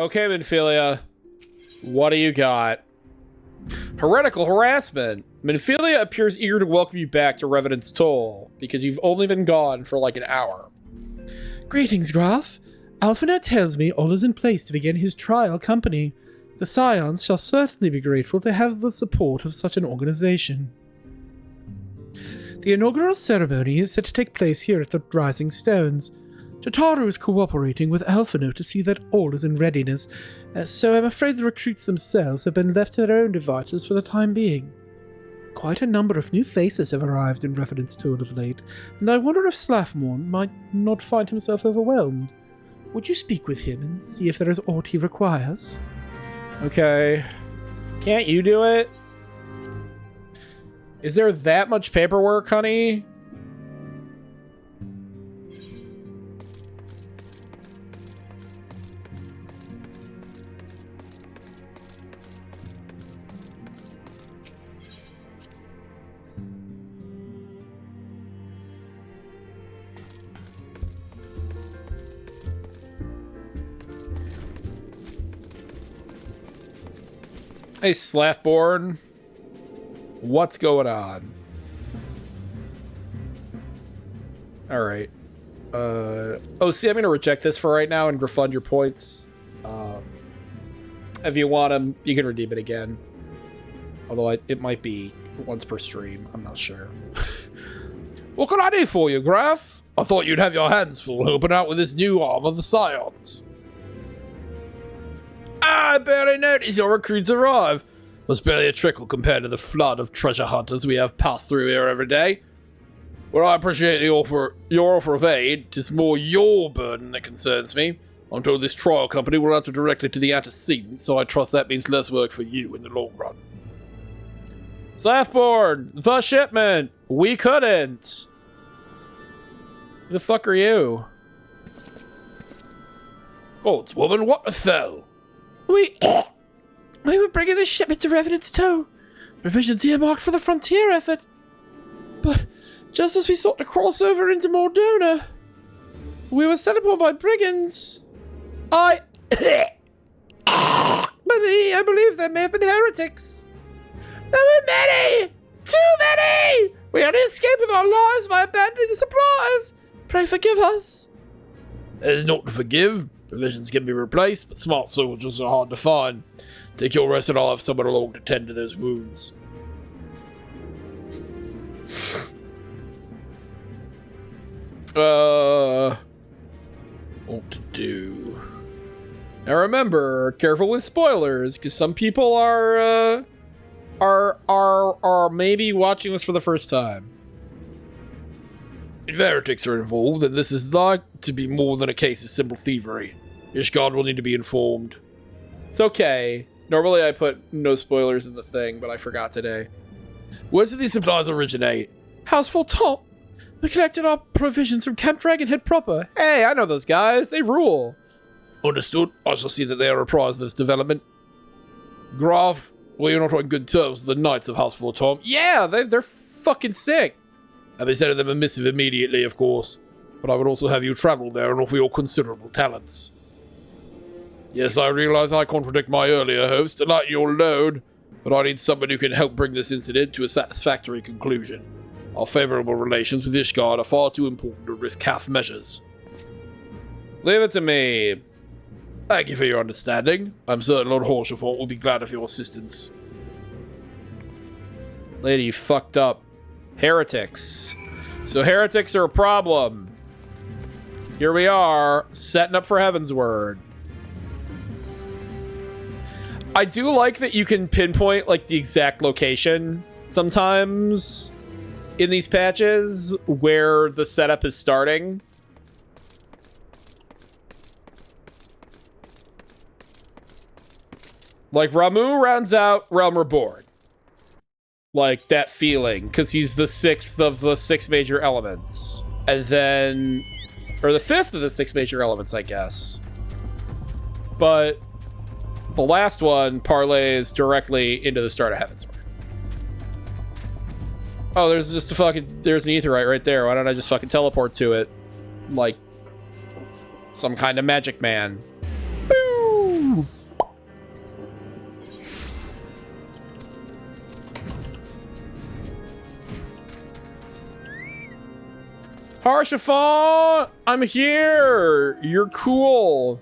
Okay, Minfilia. What do you got? Heretical harassment. Minfilia appears eager to welcome you back to Revenant's Toll, because you've only been gone for like an hour. Greetings, Graf. Alphanet tells me all is in place to begin his trial company. The Scions shall certainly be grateful to have the support of such an organization. The inaugural ceremony is set to take place here at the Rising Stones. Tataru is cooperating with Alphano to see that all is in readiness, so I'm afraid the recruits themselves have been left to their own devices for the time being. Quite a number of new faces have arrived in Revenant's Toll of late, and I wonder if Slaffmorn might not find himself overwhelmed. Would you speak with him and see if there is aught he requires? Okay. Can't you do it? Is there that much paperwork, honey? Hey, Slaffborn. What's going on? Alright. Oh, see, I'm going to reject this for right now and refund your points. If you want them, you can redeem it again. Although it might be once per stream. I'm not sure. What can I do for you, Graf? I thought you'd have your hands full helping out with this new arm of the Scions. I barely noticed your recruits arrive. Was barely a trickle compared to the flood of treasure hunters we have passed through here every day. Well, I appreciate your offer of aid. It's more your burden that concerns me. I'm told this trial company will answer directly to the antecedent, so I trust that means less work for you in the long run. Slaffborn, the shipment. We couldn't. Who the fuck are you? Goldswoman, what the fell? We were bringing the shipment to Revenant's Toll. Provisions earmarked for the frontier effort. But just as we sought to cross over into Mordona, we were set upon by brigands. I believe there may have been heretics. There were many! Too many! We only escaped with our lives by abandoning the supplies. Pray forgive us. There's naught to forgive. Provisions can be replaced, but smart soldiers are hard to find. Take your rest and I'll have someone along to tend to those wounds. What to do? Now remember, careful with spoilers, because some people are maybe watching this for the first time. If heretics are involved, then this is like to be more than a case of simple thievery. Ishgard will need to be informed. It's okay. Normally I put no spoilers in the thing, but I forgot today. Where do these supplies originate? House Full Top. We collected our provisions from Camp Dragonhead proper. Hey, I know those guys. They rule. Understood. I shall see that they are apprised of this development. Graf, well, you're not on good terms with the Knights of House Full Top. Yeah, they're fucking sick. I'll be sending them a missive immediately, of course. But I would also have you travel there and offer your considerable talents. Yes, I realize I contradict my earlier host to lighten your load, but I need someone who can help bring this incident to a satisfactory conclusion. Our favorable relations with Ishgard are far too important to risk half measures. Leave it to me. Thank you for your understanding. I'm certain Lord Horshafort will be glad of your assistance. Lady, you fucked up. Heretics. So heretics are a problem. Here we are, setting up for Heavensward. I do like that you can pinpoint like the exact location sometimes in these patches where the setup is starting. Like Ramuh rounds out Realm Reborn. Like that feeling, because he's the 6th of the 6 major elements. And then, or the 5th of the 6 major elements, I guess. But the last one parlays directly into the start of Heavensward. Oh, there's just a fucking, there's an Aetheryte right there. Why don't I just fucking teleport to it? Like some kind of magic man. Boo! Harshaphon, I'm here. You're cool.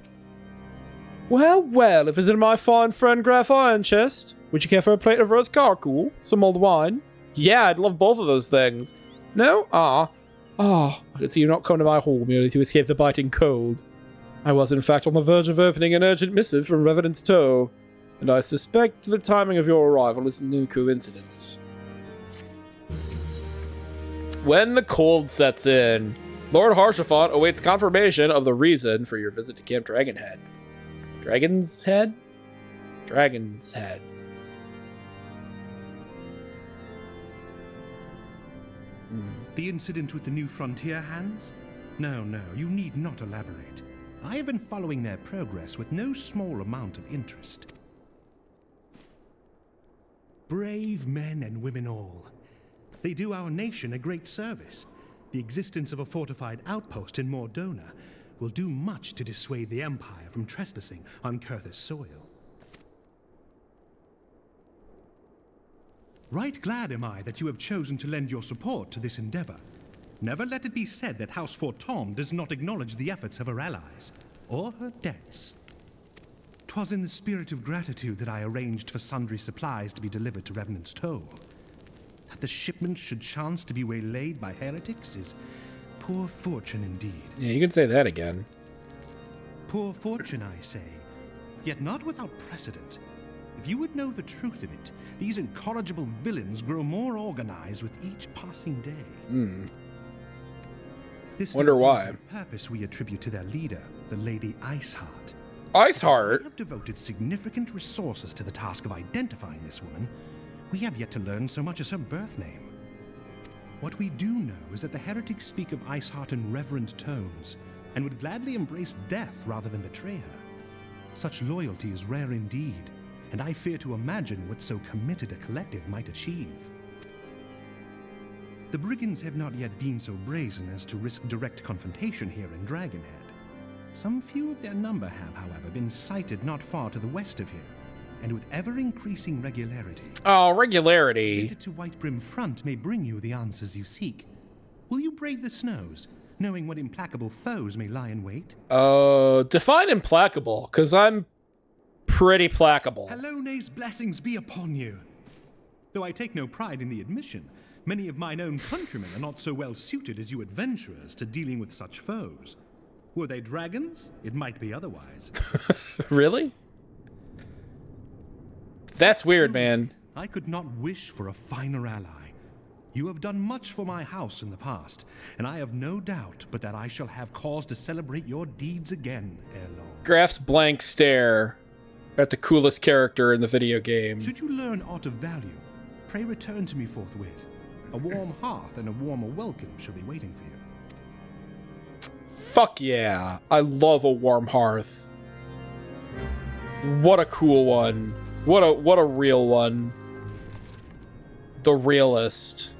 Well, well, if it's in my fine friend Graf Ironchest, would you care for a plate of roast carcool? Some old wine? Yeah, I'd love both of those things. No? Ah, I can see you not come to my hall merely to escape the biting cold. I was, in fact, on the verge of opening an urgent missive from Revenant's Toe, and I suspect the timing of your arrival is no coincidence. When the cold sets in, Lord Harshaphon awaits confirmation of the reason for your visit to Camp Dragonhead. Dragon's Head? Dragon's Head. The incident with the new frontier hands? No, you need not elaborate. I have been following their progress with no small amount of interest. Brave men and women all. They do our nation a great service. The existence of a fortified outpost in Mordona will do much to dissuade the Empire from trespassing on Kurthus soil. Right glad am I that you have chosen to lend your support to this endeavor. Never let it be said that House Fortom does not acknowledge the efforts of her allies, or her debts. 'Twas in the spirit of gratitude that I arranged for sundry supplies to be delivered to Revenant's Toe. That the shipment should chance to be waylaid by heretics is poor fortune indeed. Yeah, you can say that again. Poor fortune, I say, yet not without precedent. If you would know the truth of it, these incorrigible villains grow more organized with each passing day. This Wonder why. Purpose we attribute to their leader, the Lady Iceheart. Iceheart? We have devoted significant resources to the task of identifying this woman. We have yet to learn so much as her birth name. What we do know is that the heretics speak of Iceheart in reverent tones, and would gladly embrace death rather than betray her. Such loyalty is rare indeed, and I fear to imagine what so committed a collective might achieve. The brigands have not yet been so brazen as to risk direct confrontation here in Dragonhead. Some few of their number have, however, been sighted not far to the west of here, and with ever-increasing regularity. Oh, A regularity. visit to Whitebrim Front may bring you the answers you seek. Will you brave the snows, knowing what implacable foes may lie in wait? Define implacable, because I'm pretty placable. Halone's blessings be upon you. Though I take no pride in the admission, many of mine own countrymen are not so well suited as you adventurers to dealing with such foes. Were they dragons? It might be otherwise. Really? That's weird, man. I could not wish for a finer ally. You have done much for my house in the past, and I have no doubt but that I shall have cause to celebrate your deeds again ere long. Graf's blank stare at the coolest character in the video game. Should you learn aught of value, pray return to me forthwith. A warm hearth and a warmer welcome shall be waiting for you. Fuck yeah. I love a warm hearth. What a cool one. What a real one. The realist.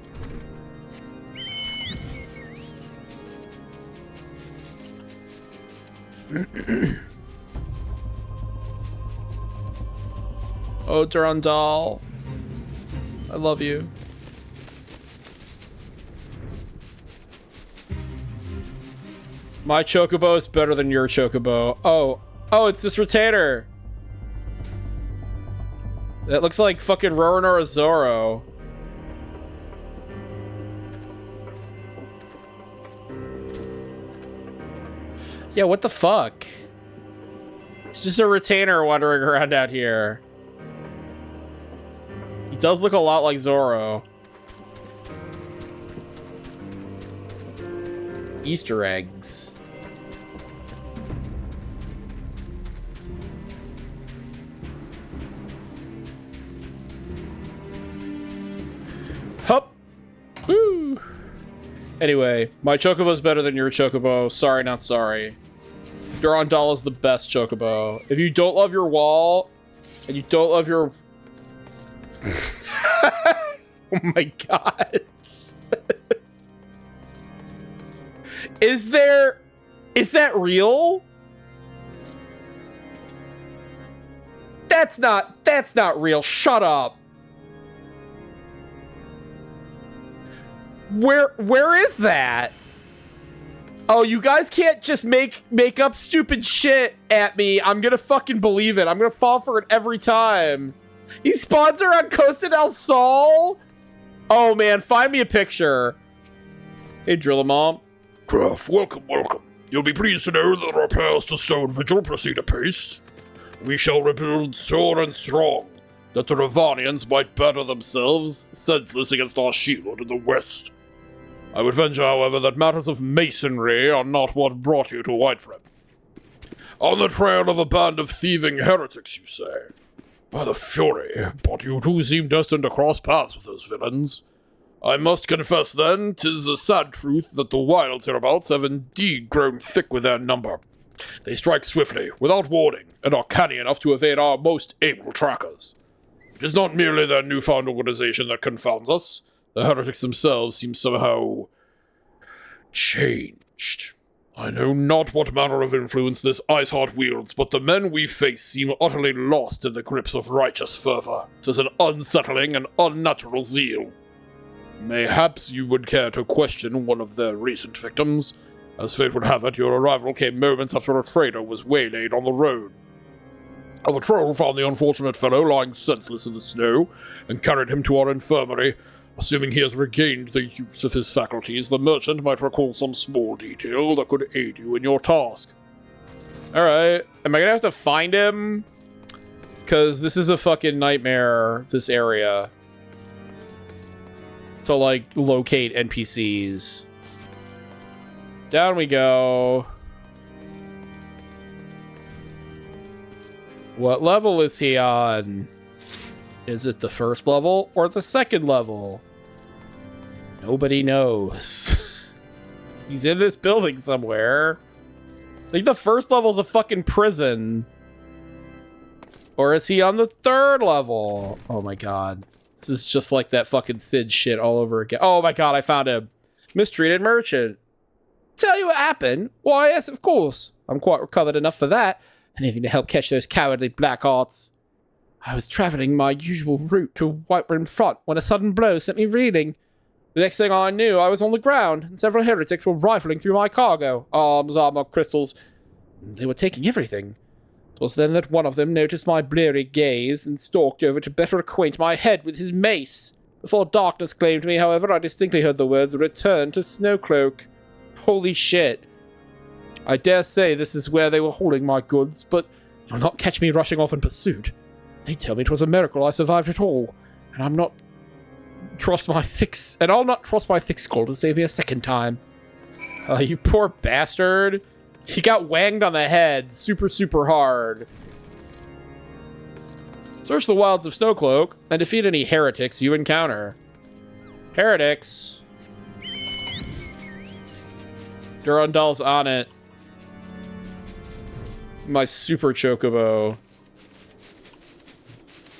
Oh, Durandal. I love you. My chocobo is better than your chocobo. Oh, it's this retainer. That looks like fucking Roronoa Zoro. Yeah, what the fuck? It's just a retainer wandering around out here. He does look a lot like Zoro. Easter eggs. Hup. Woo. Anyway, my chocobo's better than your chocobo. Sorry, not sorry. Durandal is the best chocobo. If you don't love your wall, and you don't love your... Oh my god. Is that real? That's not real. Shut up. Where is that? Oh, you guys can't just make up stupid shit at me. I'm gonna fucking believe it. I'm gonna fall for it every time. He spawns her on Costa del Sol? Oh man, find me a picture. Hey, Drillamom. Graf, welcome, welcome. You'll be pleased to know that repairs to Stone Vigil proceed apace. We shall rebuild sure and strong, that the Ravanians might better themselves, senseless against our shield in the west. I would venture, however, that matters of masonry are not what brought you to Whiterun. On the trail of a band of thieving heretics, you say? By the Fury, but you two seem destined to cross paths with those villains. I must confess, then, 'tis a sad truth that the wilds hereabouts have indeed grown thick with their number. They strike swiftly, without warning, and are canny enough to evade our most able trackers. It is not merely their newfound organization that confounds us. The heretics themselves seem somehow changed. I know not what manner of influence this Iceheart wields, but the men we face seem utterly lost in the grips of righteous fervor. 'Tis an unsettling and unnatural zeal. Mayhaps you would care to question one of their recent victims. As fate would have it, your arrival came moments after a trader was waylaid on the road. A patrol found the unfortunate fellow lying senseless in the snow, and carried him to our infirmary. Assuming he has regained the use of his faculties, the merchant might recall some small detail that could aid you in your task. Alright, am I gonna have to find him? Because this is a fucking nightmare, this area. To, like, locate NPCs. Down we go. What level is he on? Is it the first level or the second level? Nobody knows. He's in this building somewhere. I think the first level's a fucking prison. Or is he on the third level? Oh my god. This is just like that fucking Sid shit all over again. Oh my god, I found him. Mistreated merchant. Tell you what happened? Why, yes, of course. I'm quite recovered enough for that. Anything to help catch those cowardly black hearts. I was traveling my usual route to Whiterun Front when a sudden blow sent me reeling. The next thing I knew, I was on the ground, and several heretics were rifling through my cargo. Arms, armor, crystals. They were taking everything. It was then that one of them noticed my bleary gaze and stalked over to better acquaint my head with his mace. Before darkness claimed me, however, I distinctly heard the words, "Return to Snowcloak." Holy shit. I dare say this is where they were holding my goods, but you'll not catch me rushing off in pursuit. They tell me 'twas a miracle I survived it all, and I'll not trust my thick skull to save me a second time. You poor bastard. He got wanged on the head super hard. Search the wilds of Snowcloak and defeat any heretics you encounter. Heretics. Durandal's on it. My super chocobo.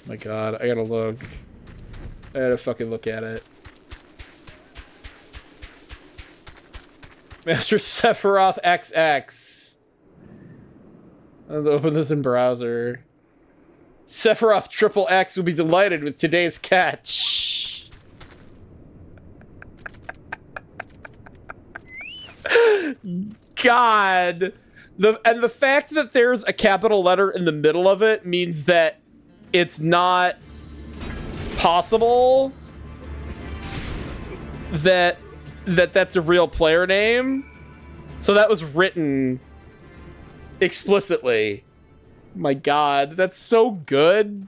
My god, I gotta look. I gotta fucking look at it. Master Sephiroth XX. Let's open this in browser. Sephiroth Triple X will be delighted with today's catch. God. And the fact that there's a capital letter in the middle of it means that it's not possible that that's a real player name. So that was written explicitly. My god, that's so good.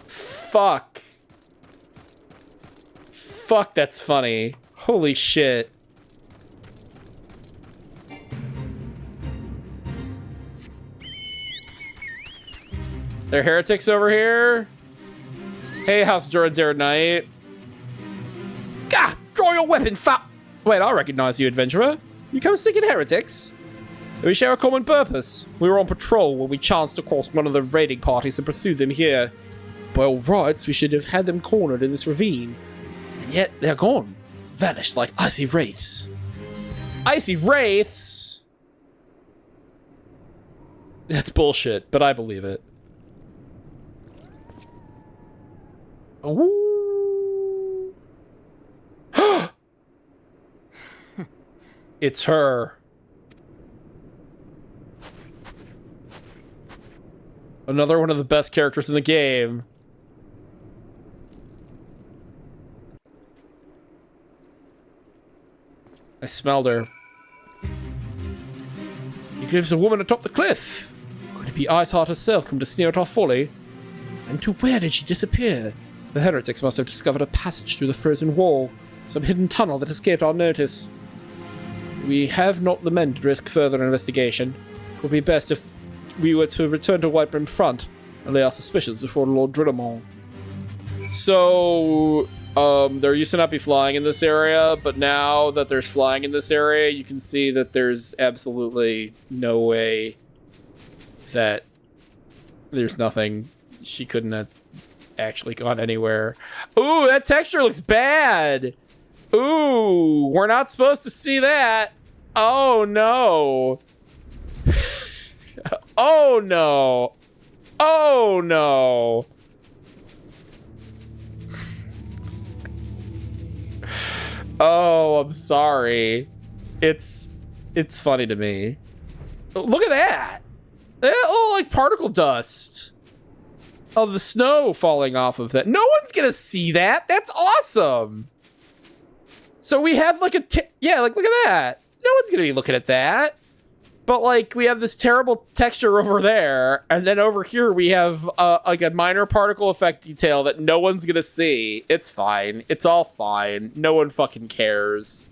Fuck. Fuck, that's funny. Holy shit. There are heretics over here. Hey, House Duranzare Knight. Gah! Draw your weapon, fat. Wait, I recognize you, adventurer. You come seeking heretics? We share a common purpose. We were on patrol when we chanced across one of the raiding parties and pursued them here. By all rights, we should have had them cornered in this ravine. And yet, they're gone. Vanished like icy wraiths. Icy wraiths? That's bullshit, but I believe it. Ooh. It's her. Another one of the best characters in the game. I smelled her. Gives a woman atop the cliff. Could it be Iceheart herself come to sneer at our folly? And to where did she disappear? The heretics must have discovered a passage through the frozen wall, some hidden tunnel that escaped our notice. We have not the men to risk further investigation. It would be best if we were to return to Whitebrim Front and lay our suspicions before Lord Drillamon. So, there used to not be flying in this area, but now that there's flying in this area, you can see that there's absolutely no way that there's nothing. She couldn't have actually gone anywhere. Ooh, that texture looks bad. Ooh, we're not supposed to see that. Oh, no. Oh, no. Oh, no. Oh, I'm sorry. It's funny to me. Look at that. Oh, like particle dust of the snow falling off of that. No one's gonna see that. That's awesome. So we have like yeah, like look at that. No one's gonna be looking at that. But like we have this terrible texture over there, and then over here we have like a minor particle effect detail that no one's gonna see. It's fine. It's all fine. No one fucking cares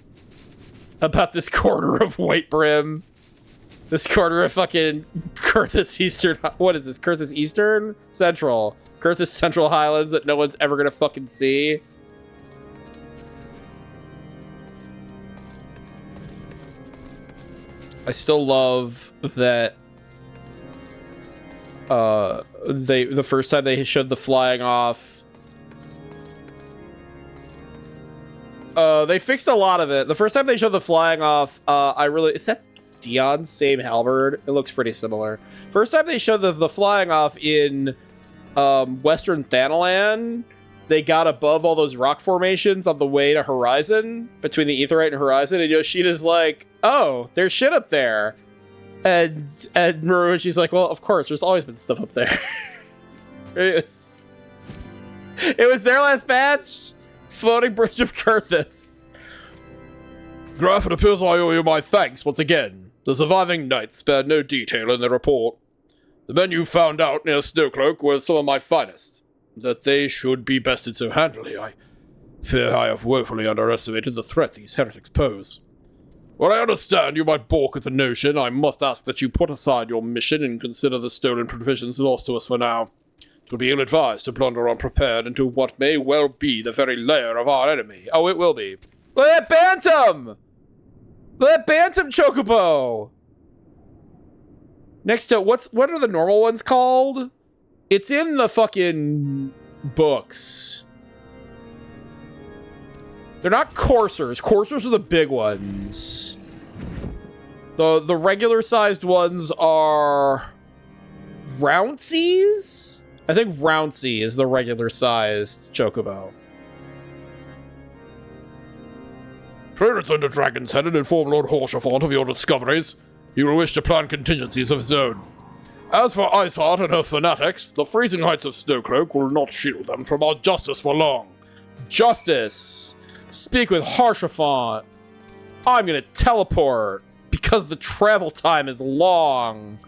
about this corner of Whitebrim. This corner of fucking Kurthus Eastern. What is this? Kurthus Eastern? Central. Kurthus Central Highlands that no one's ever gonna fucking see. I still love that the first time they showed the flying off, they fixed a lot of it. The first time they showed the flying off, is that Dion's same halberd? It looks pretty similar. First time they showed the flying off in Western Thanalan, they got above all those rock formations on the way to Horizon, between the Aetheryte and Horizon, and Yoshina's like, oh, there's shit up there. And Maruichi's like, well, of course, there's always been stuff up there. It was their last batch. Floating Bridge of Kurthus. Graf, it appears I owe you my thanks once again. The surviving knights spared no detail in their report. The men you found out near Snowcloak were some of my finest. That they should be bested so handily, I fear I have woefully underestimated the threat these heretics pose. While I understand you might balk at the notion, I must ask that you put aside your mission and consider the stolen provisions lost to us for now. It would be ill-advised to blunder unprepared into what may well be the very lair of our enemy. Oh, it will be. Look at that Bantam! Look at that Bantam Chocobo! Next to, what are the normal ones called? It's in the fucking books. They're not coursers. Coursers are the big ones. The regular-sized ones are Rounceys? I think Rouncey is the regular-sized chocobo. Pray return to Dragon's Head and inform Lord Horsefant of your discoveries. He will wish to plan contingencies of his own. As for Iceheart and her fanatics, the freezing heights of Snowcloak will not shield them from our justice for long. Justice! Speak with Harshaphant. I'm gonna teleport because the travel time is long.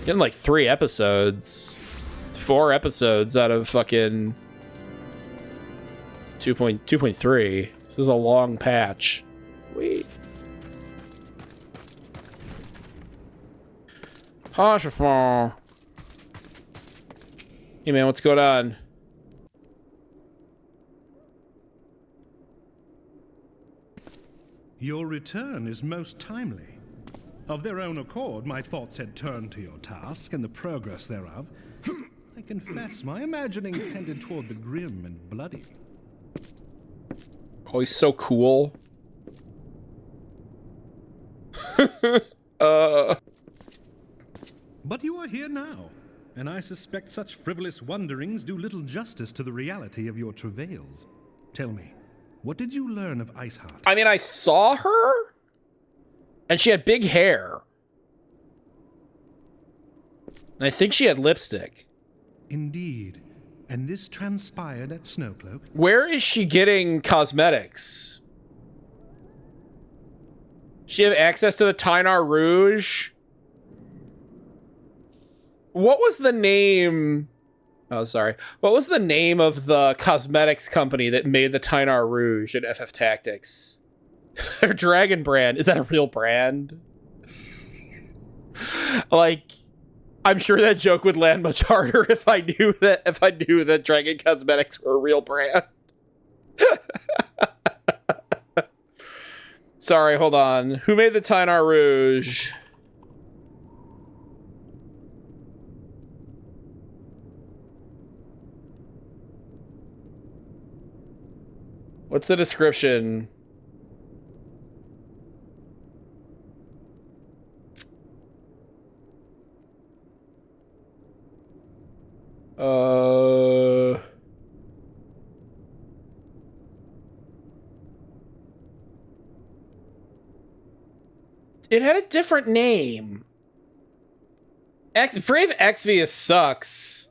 Getting like 3 episodes. 4 episodes out of fucking 2.3. This is a long patch. Wait. Harshaphant. Hey man, what's going on? Your return is most timely. Of their own accord, my thoughts had turned to your task and the progress thereof. I confess, my imaginings tended toward the grim and bloody. Oh, he's so cool. But you are here now. and I suspect such frivolous wonderings do little justice to the reality of your travails. Tell me, what did you learn of Iceheart? I mean, I saw her, and she had big hair. And I think she had lipstick. Indeed. And this transpired at Snowcloak? Where is she getting cosmetics? She have access to the Tynar Rouge? What was the name? Oh, sorry. What was the name of the cosmetics company that made the Tynar Rouge in FF Tactics? Their Dragon brand. Is that a real brand? Like, I'm sure that joke would land much harder if I knew that Dragon Cosmetics were a real brand. Sorry, hold on. Who made the Tynar Rouge? What's the description? It had a different name. FFXIV sucks.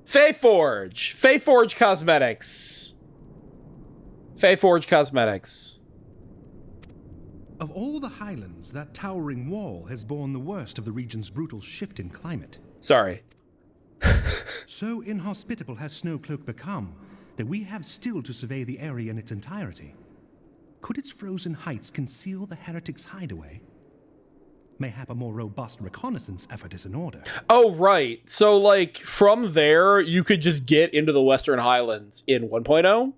Fayforge Cosmetics. Fayforge Cosmetics. Of all the highlands, that towering wall has borne the worst of the region's brutal shift in climate. Sorry. So inhospitable has Snowcloak become that we have still to survey the area in its entirety. Could its frozen heights conceal the heretics' hideaway? Mayhap a more robust reconnaissance effort is in order. Oh, right. So, like, from there, you could just get into the Western Highlands in 1.0.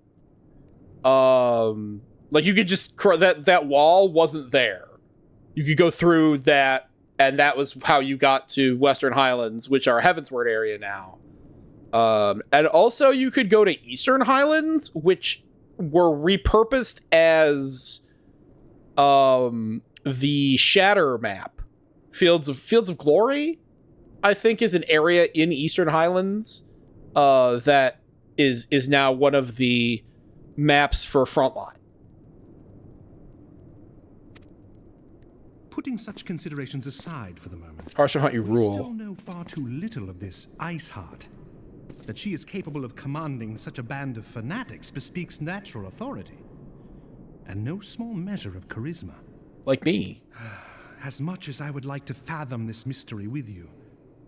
Like, you could just... That wall wasn't there. You could go through that, and that was how you got to Western Highlands, which are Heavensward area now. And also, you could go to Eastern Highlands, which were repurposed as the Shatter map. Fields of Glory, I think, is an area in Eastern Highlands that is now one of the maps for Frontline. Putting such considerations aside for the moment, Harsher Hunt, you we rule. still know far too little of this Iceheart. That she is capable of commanding such a band of fanatics bespeaks natural authority, and no small measure of charisma. Like me. As much as I would like to fathom this mystery with you,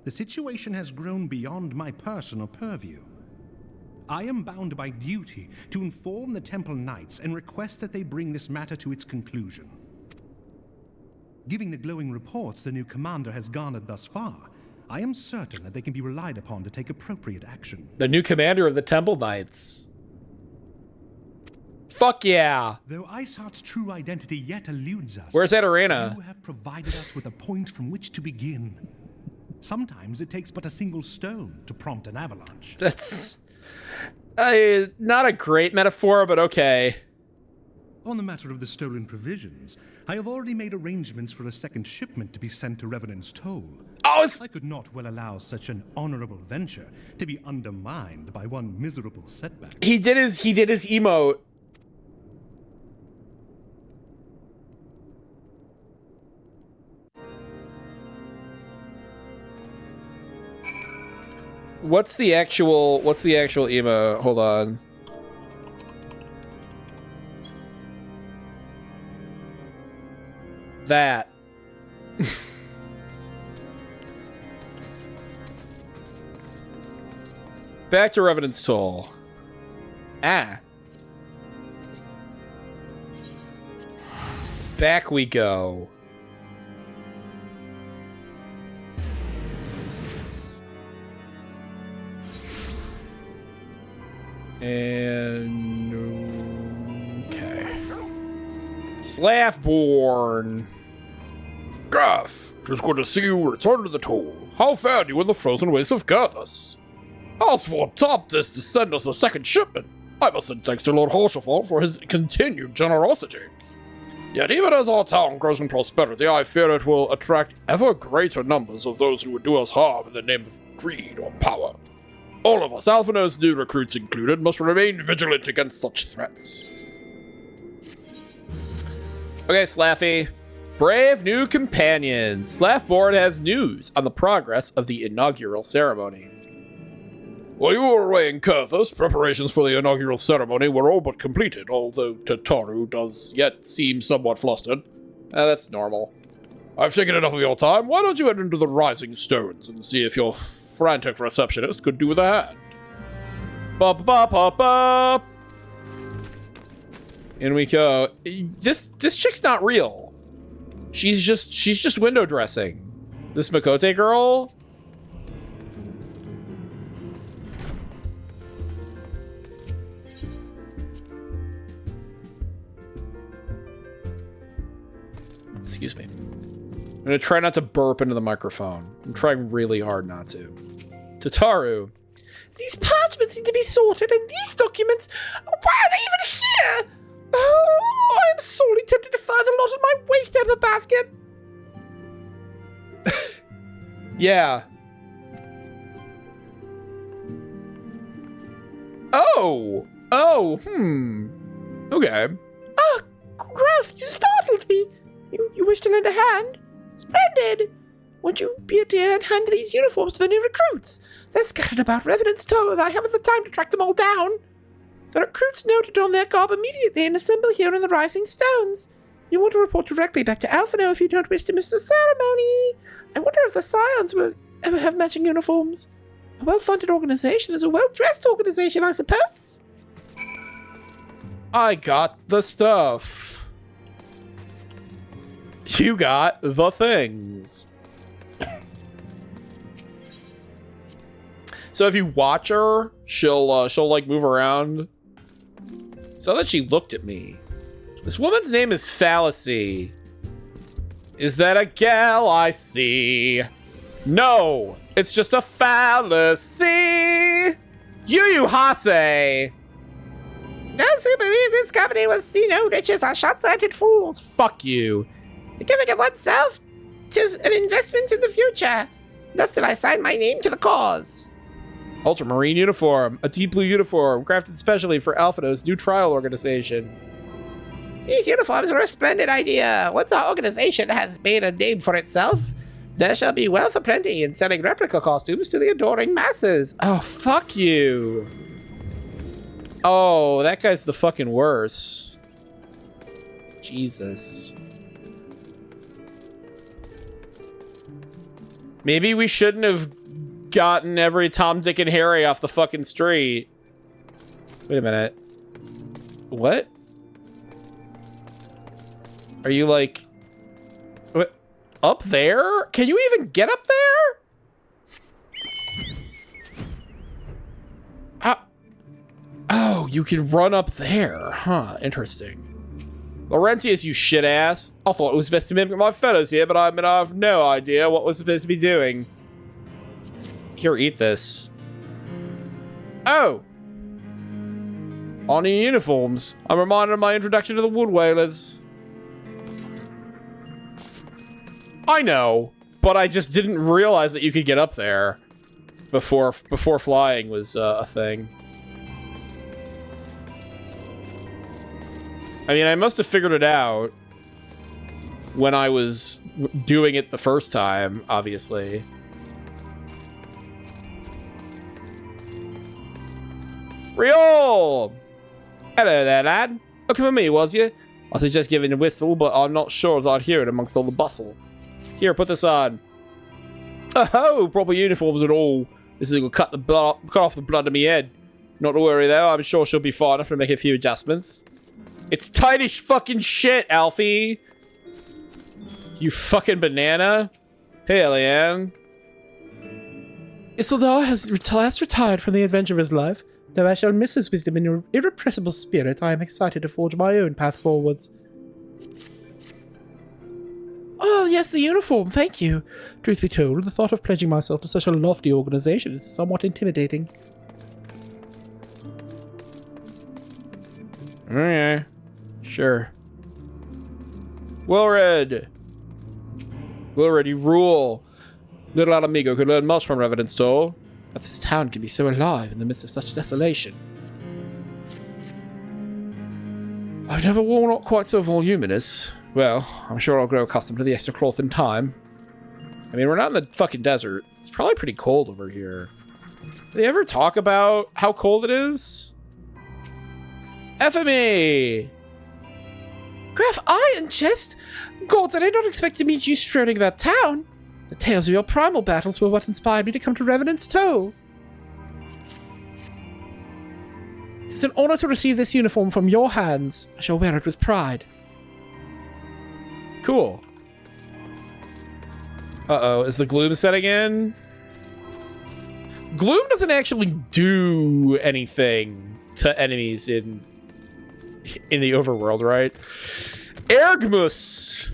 the situation has grown beyond my personal purview. I am bound by duty to inform the Temple Knights and request that they bring this matter to its conclusion. Giving the glowing reports the new commander has garnered thus far, I am certain that they can be relied upon to take appropriate action. The new commander of the Temple Knights. Fuck yeah. Though Iceheart's true identity yet eludes us, Where's that arena? you have provided us with a point from which to begin. Sometimes it takes but a single stone to prompt an avalanche. That's not a great metaphor, but okay. On the matter of the stolen provisions, I have already made arrangements for a second shipment to be sent to Revenant's Toll. Oh, I could not well allow such an honorable venture to be undermined by one miserable setback. he did his emote. What's the actual emo? Hold on. That. Back to Revenant's Toll. Ah. Back we go. And okay. Slaffborn. Graf, just good to see you return to the toll. How fared you in the frozen wastes of Gerthus? Oswald topped this to send us a second shipment. I must send thanks to Lord Horsefall for his continued generosity. Yet even as our town grows in prosperity, I fear it will attract ever greater numbers of those who would do us harm in the name of greed or power. All of us, Alphinaud's new recruits included, must remain vigilant against such threats. Okay, Slaffy. Brave new companions. Slaffboard has news on the progress of the inaugural ceremony. While you were away in Kurthus, preparations for the inaugural ceremony were all but completed, although Tataru does yet seem somewhat flustered. That's normal. I've taken enough of your time. Why don't you head into the Rising Stones and see if your frantic receptionist could do with a hand? Ba-ba-ba-ba-ba. In we go. This chick's not real. She's just window dressing. This Makote girl. Excuse me. I'm gonna try not to burp into the microphone. I'm trying really hard not to. Tataru. These parchments need to be sorted, and these documents, why are they even here? Oh, I am sorely tempted to further lot in my waste paper basket. Yeah. Oh. Okay. Ah, Gruff, you startled me. You wish to lend a hand? Splendid. Won't you be a dear and hand these uniforms to the new recruits? They're scattered about Revenant's Toll, and I haven't the time to track them all down. The recruits noted on their garb immediately and assemble here in the Rising Stones. You want to report directly back to Alphinaud if you don't wish to miss the ceremony. I wonder if the Scions will ever have matching uniforms. A well-funded organization is a well-dressed organization, I suppose. I got the stuff. You got the things. So if you watch her, she'll like move around. So that she looked at me. This woman's name is Fallacy. Is that a gal I see? No, it's just a fallacy. Yu Hase. Those who believe this company will see no riches are short-sighted fools. Fuck you. The giving of oneself, 'tis an investment in the future. Thus did I sign my name to the cause. Ultramarine uniform, a deep blue uniform, crafted specially for Alphinaud's new trial organization. These uniforms were a splendid idea. Once our organization has made a name for itself, there shall be wealth aplenty in selling replica costumes to the adoring masses. Oh, fuck you. Oh, that guy's the fucking worst. Jesus. Maybe we shouldn't have gotten every Tom, Dick, and Harry off the fucking street. Wait a minute. What? Are you like... What? Up there? Can you even get up there? Oh, you can run up there. Huh, interesting. Laurentius, you shit ass. I thought it was best to mimic my fellows here, but I have no idea what we're supposed to be doing. Here, eat this. Oh! On the uniforms. I'm reminded of my introduction to the Wood Whalers. I know, but I just didn't realize that you could get up there before flying was a thing. I mean, I must have figured it out when I was doing it the first time, obviously. Riol! Hello there, lad. Looking for me, was you? I was just giving a whistle, but I'm not sure as I'd hear it amongst all the bustle. Here, put this on. Oh, proper uniforms and all. This will cut off the blood of me head. Not to worry, though. I'm sure she'll be fine enough to make a few adjustments. It's tight as fucking shit, Alfie. You fucking banana. Hey, Leanne. Isildur has last retired from the adventurer's life. Though I shall miss his wisdom and irrepressible spirit, I am excited to forge my own path forwards. Oh, yes, the uniform, thank you. Truth be told, the thought of pledging myself to such a lofty organization is somewhat intimidating. Yeah, sure. Wilred! Wilred, you rule. Little amigo could learn much from Revenant Store. That this town can be so alive in the midst of such desolation. I've never worn out quite so voluminous. Well, I'm sure I'll grow accustomed to the extra cloth in time. I mean, we're not in the fucking desert. It's probably pretty cold over here. Do they ever talk about how cold it is? FME! Graf, iron chest? Gods, I did not expect to meet you strolling about town. The tales of your primal battles were what inspired me to come to Revenant's Toe. It is an honor to receive this uniform from your hands. I shall wear it with pride. Cool. Uh-oh, is the gloom setting in? Gloom doesn't actually do anything to enemies in the overworld, right? Ergmus!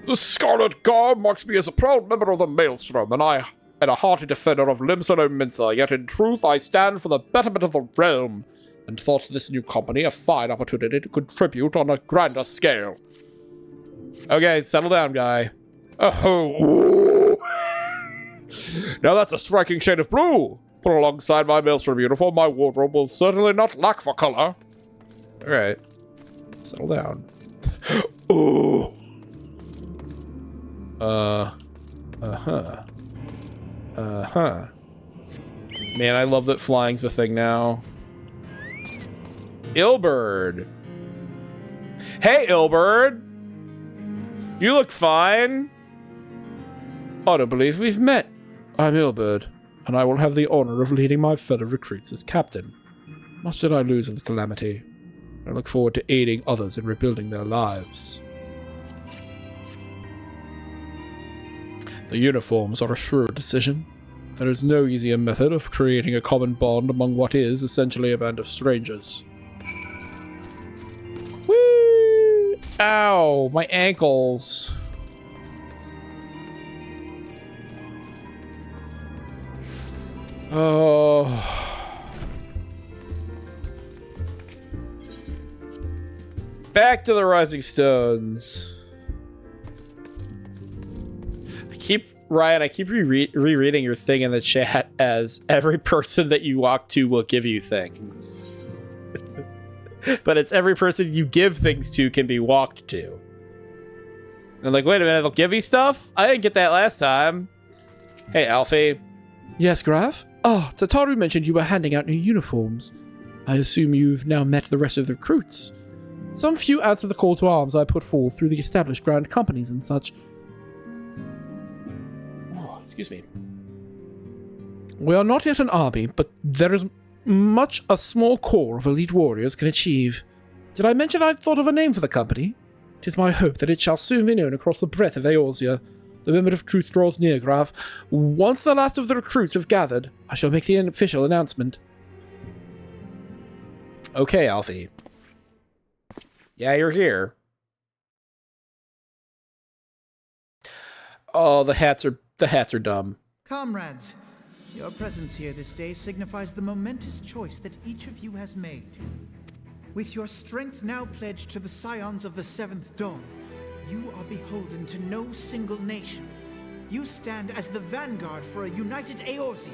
The scarlet garb marks me as a proud member of the Maelstrom, and I am a hearty defender of Limsalo Minsa, yet in truth I stand for the betterment of the realm, and thought this new company a fine opportunity to contribute on a grander scale. Okay, settle down, guy. Oh, now that's a striking shade of blue. Put alongside my Maelstrom uniform, my wardrobe will certainly not lack for color. Alright. Settle down. Ooh. Man, I love that flying's a thing now. Ilberd. Hey, Ilberd. You look fine. I don't believe we've met. I'm Ilberd, and I will have the honor of leading my fellow recruits as captain. Much did I lose in the calamity. I look forward to aiding others in rebuilding their lives. The uniforms are a shrewd decision. There is no easier method of creating a common bond among what is essentially a band of strangers. Whee! Ow, my ankles. Oh. Back to the Rising Stones. I keep rereading your thing in the chat as every person that you walk to will give you things. But it's every person you give things to can be walked to. And I'm like, wait a minute, they'll give me stuff? I didn't get that last time. Hey, Alfie. Yes, Graf? Ah, Tataru mentioned you were handing out new uniforms. I assume you've now met the rest of the recruits. Some few answer the call to arms I put forth through the established grand companies and such. Excuse me. We are not yet an army, but there is much a small core of elite warriors can achieve. Did I mention I'd thought of a name for the company? It is my hope that it shall soon be known across the breadth of Eorzea. The moment of truth draws near, Graf. Once the last of the recruits have gathered, I shall make the official announcement. Okay, Alfie. Yeah, you're here. Oh, the hats are dumb. Comrades, your presence here this day signifies the momentous choice that each of you has made. With your strength now pledged to the scions of the Seventh Dawn, you are beholden to no single nation. You stand as the vanguard for a united Eorzea.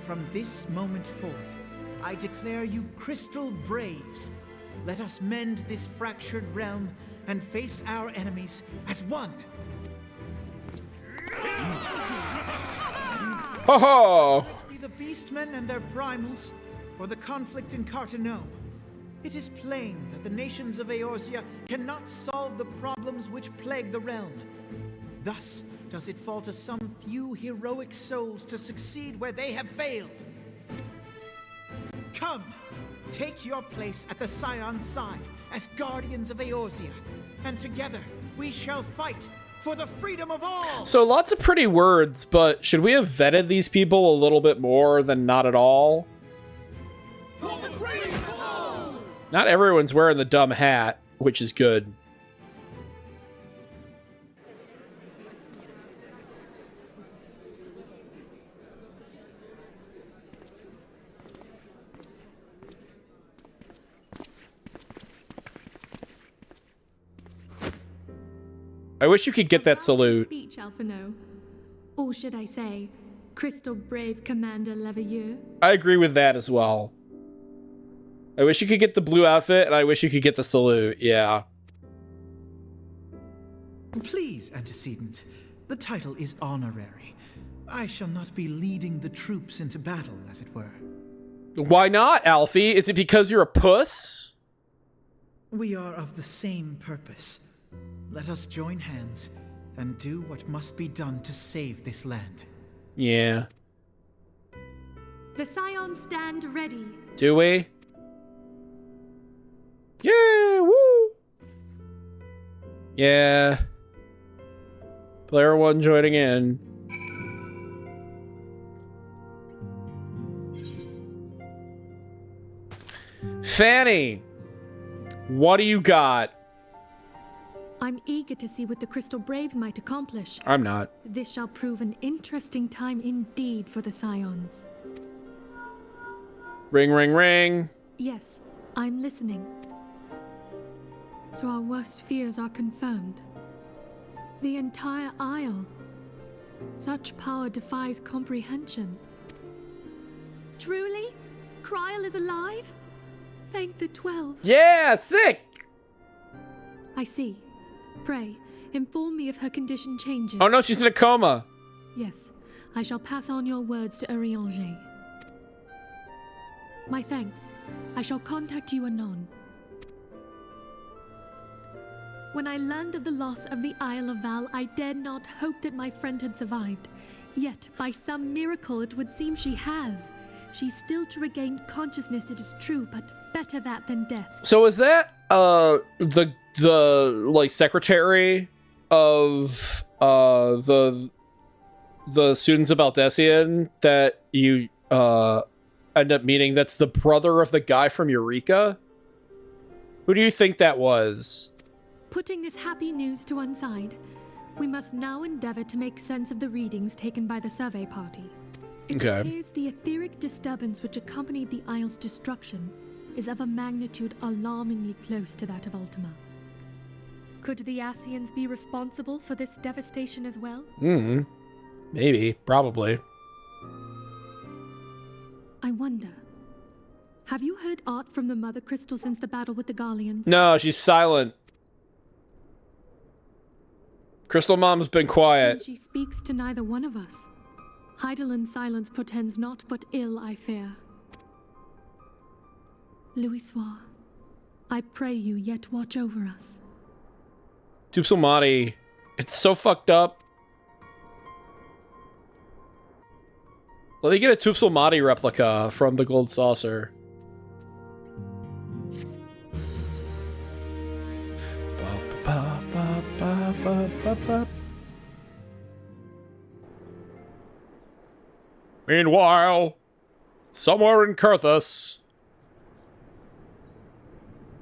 From this moment forth, I declare you Crystal Braves. Let us mend this fractured realm and face our enemies as one. Ho ho! Be the beastmen and their primals, or the conflict in Carteneau. It is plain that the nations of Eorzea cannot solve the problems which plague the realm. Thus does it fall to some few heroic souls to succeed where they have failed. Come, take your place at the Scion's side as guardians of Eorzea, and together we shall fight for the freedom of all! So lots of pretty words, but should we have vetted these people a little bit more than not at all? For the freedom of all! Not everyone's wearing the dumb hat, which is good. I wish you could get that salute. Speech, Alphino. Or should I say, Crystal Brave Commander Leveilleur? I agree with that as well. I wish you could get the blue outfit, and I wish you could get the salute. Yeah. Please, antecedent. The title is honorary. I shall not be leading the troops into battle, as it were. Why not, Alfie? Is it because you're a puss? We are of the same purpose. Let us join hands and do what must be done to save this land. Yeah. The Scions stand ready. Do we? Yeah, woo! Yeah. Player 1 joining in. Fanny, what do you got? I'm eager to see what the Crystal Braves might accomplish. I'm not. This shall prove an interesting time indeed for the Scions. Ring, ring, ring. Yes, I'm listening. So our worst fears are confirmed. The entire Isle. Such power defies comprehension. Truly? Kryl is alive? Thank the 12. Yeah, sick! I see. Pray, inform me if her condition changes. Oh no, she's in a coma. Yes, I shall pass on your words to Urianger. My thanks. I shall contact you anon. When I learned of the loss of the Isle of Val, I dared not hope that my friend had survived. Yet, by some miracle, it would seem she has. She's still to regain consciousness, it is true, but better that than death. So is that the like secretary of the students of Baldessian that you end up meeting? That's the brother of the guy from Eureka? Who do you think that was? Putting this happy news to one side, we must now endeavor to make sense of the readings taken by the survey party. It appears the etheric disturbance which accompanied the Isle's destruction is of a magnitude alarmingly close to that of Ultima. Could the Ascians be responsible for this devastation as well? Maybe. Probably. I wonder. Have you heard aught from the Mother Crystal since the battle with the Garleans? No, she's silent. Crystal Mom's been quiet. And she speaks to neither one of us. Heidelin's silence portends naught but ill, I fear. Louisoix, I pray you yet watch over us. Tupselmati. It's so fucked up. Let me get a Tupselmati replica from the Gold Saucer. Meanwhile, somewhere in Kurthus,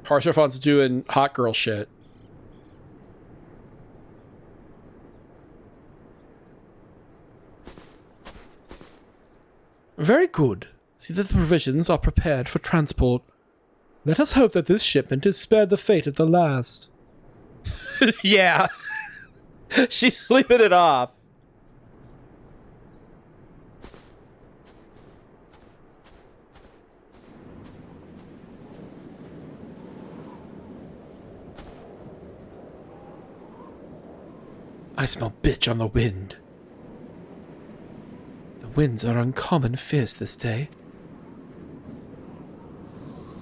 Harshafon's doing hot girl shit. Very good. See that the provisions are prepared for transport. Let us hope that this shipment is spared the fate of the last. Yeah. She's sleeping it off. I smell bitch on the wind. The winds are uncommon fierce this day.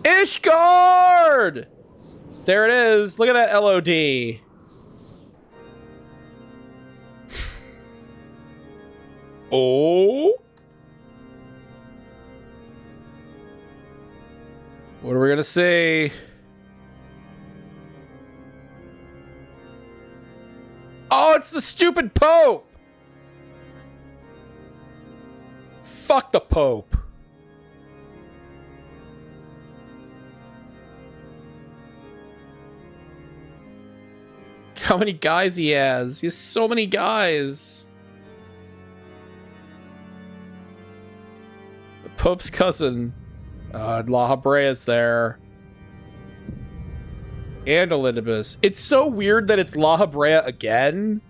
Ishgard! There it is. Look at that LOD. Oh? What are we gonna see? Oh, it's the stupid Pope! Fuck the Pope. How many guys he has? He has so many guys. The Pope's cousin. La Habrea's there. And Olympus. It's so weird that it's La Habrea again.